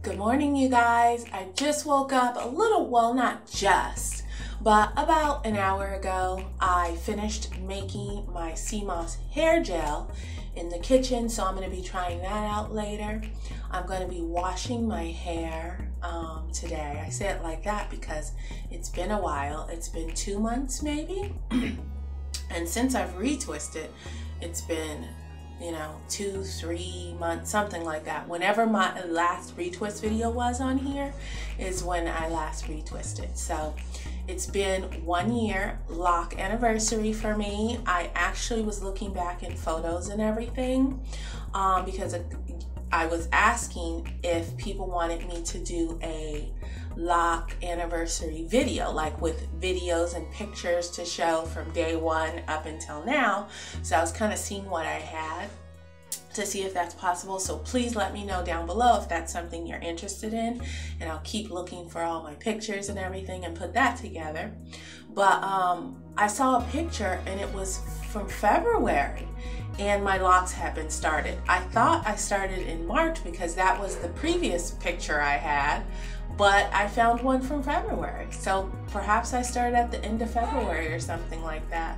Good morning, you guys. I just woke up a little, well, not just, but about an hour ago. I finished making my sea moss hair gel in the kitchen, so I'm going to be trying that out later. I'm going to be washing my hair today. I say it like that because it's been a while. It's been 2 months maybe, and since I've retwisted, it's been 2-3 months, something like that. Whenever my last retwist video was on here is when I last retwisted. So it's been 1 year lock anniversary for me. I actually was looking back in photos and everything because I was asking if people wanted me to do a lock anniversary video, like with videos and pictures to show from day one up until now. So I was kind of seeing what I had to see if that's possible. So please let me know down below if that's something you're interested in, and I'll keep looking for all my pictures and everything and put that together. But I saw a picture and it was from February and my locks had been started. I thought I started in March because that was the previous picture I had, but I found one from February. So perhaps I started at the end of February or something like that.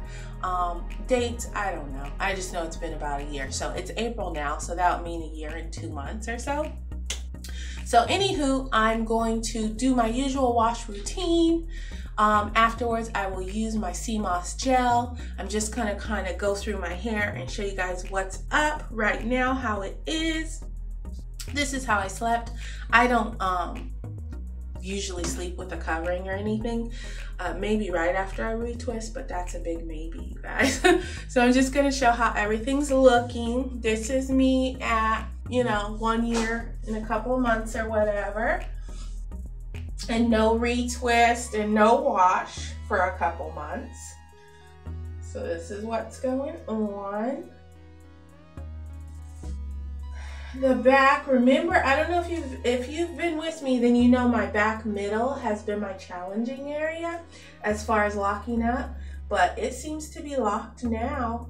Dates, I don't know. I just know it's been about a year. So it's April now, so that would mean a year and 2 months or so. So anywho, I'm going to do my usual wash routine. Afterwards, I will use my sea moss gel. I'm just gonna kind of go through my hair and show you guys what's up right now, how it is. This is how I slept. I don't usually sleep with a covering or anything. Maybe right after I retwist, but that's a big maybe, you guys. So I'm just gonna show how everything's looking. This is me at 1 year and a couple of months or whatever, and no retwist and no wash for a couple months. So this is what's going on. The back, remember, I don't know if you've been with me, then you know my back middle has been my challenging area as far as locking up, but it seems to be locked now,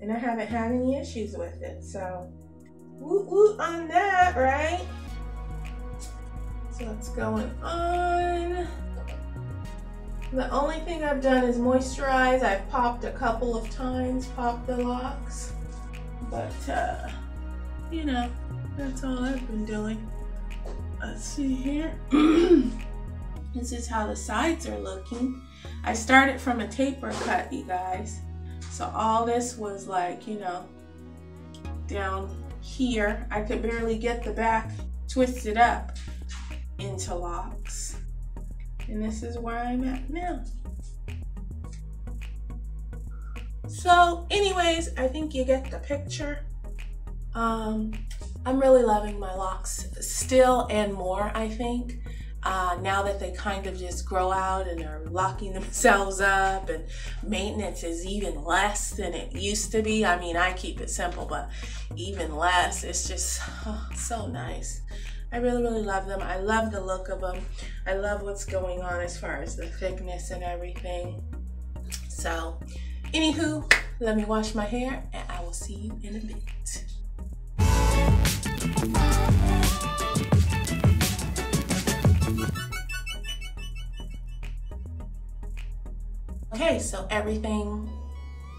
and I haven't had any issues with it. So woot woot on that, right? So what's going on? The only thing I've done is moisturize. I've popped a couple of times, popped the locks, but that's all I've been doing. Let's see here. This is how the sides are looking. I started from a taper cut, you guys. So all this was like, down here. I could barely get the back twisted up into locks. And this is where I'm at now. So anyways, I think you get the picture. I'm really loving my locks still and more, I think. Now that they kind of just grow out and are locking themselves up, and maintenance is even less than it used to be. I mean, I keep it simple, but even less. It's just so nice. I really, really love them. I love the look of them. I love what's going on as far as the thickness and everything. So, anywho, let me wash my hair and I will see you in a bit. Okay, so everything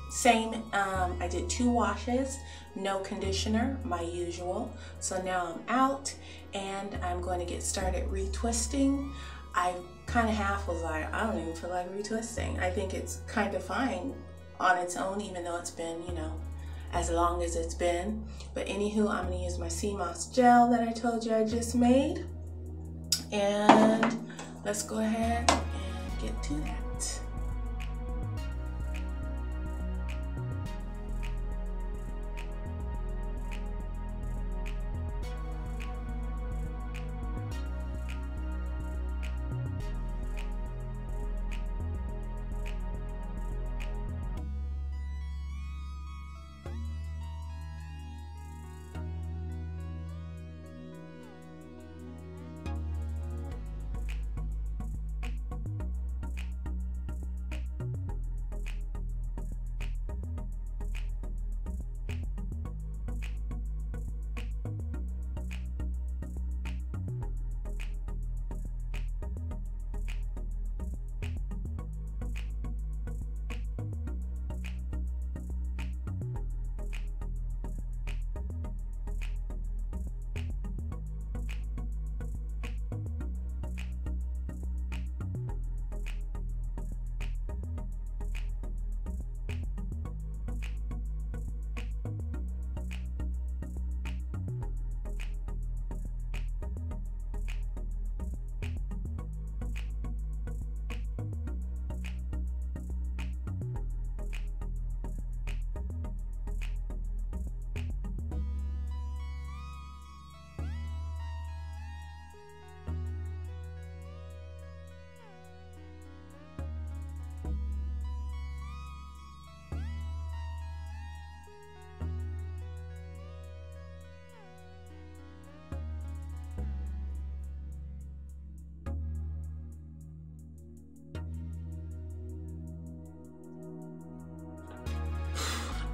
same. I did 2 washes, no conditioner, my usual. So now I'm out and I'm going to get started retwisting. I kind of half was like, I don't even feel like retwisting. I think it's kind of fine on its own, even though it's been, as long as it's been. But anywho, I'm gonna use my sea moss gel that I told you I just made. And let's go ahead and get to that.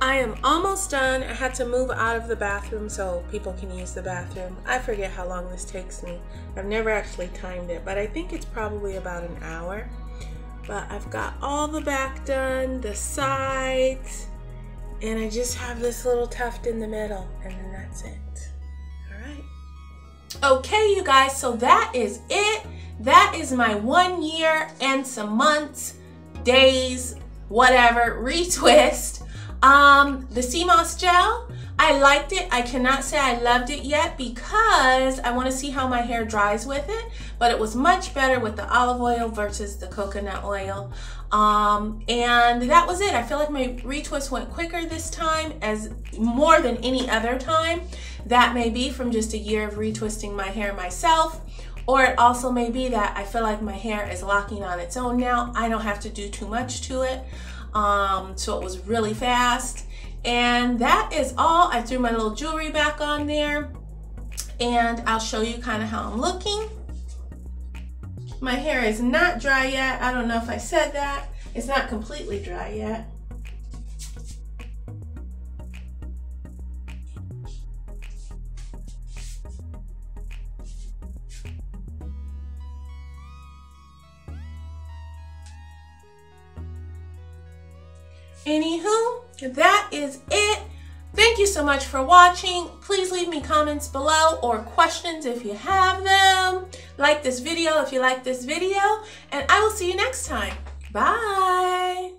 I am almost done. I had to move out of the bathroom so people can use the bathroom. I forget how long this takes me. I've never actually timed it, but I think it's probably about an hour. But I've got all the back done, the sides, and I just have this little tuft in the middle, and then that's it. All right. Okay, you guys, so that is it. That is my 1 year and some months, days, whatever, retwist. The sea moss gel, I liked it. I cannot say I loved it yet because I want to see how my hair dries with it, but it was much better with the olive oil versus the coconut oil. And that was it. I feel like my retwist went quicker this time, as more than any other time. That may be from just a year of retwisting my hair myself, or it also may be that I feel like my hair is locking on its own now. I don't have to do too much to it. So it was really fast. And that is all. I threw my little jewelry back on there, and I'll show you kind of how I'm looking. My hair is not dry yet. I don't know if I said that. It's not completely dry yet. Anywho, that is it. Thank you so much for watching. Please leave me comments below or questions if you have them. Like this video if you like this video, and I will see you next time. Bye.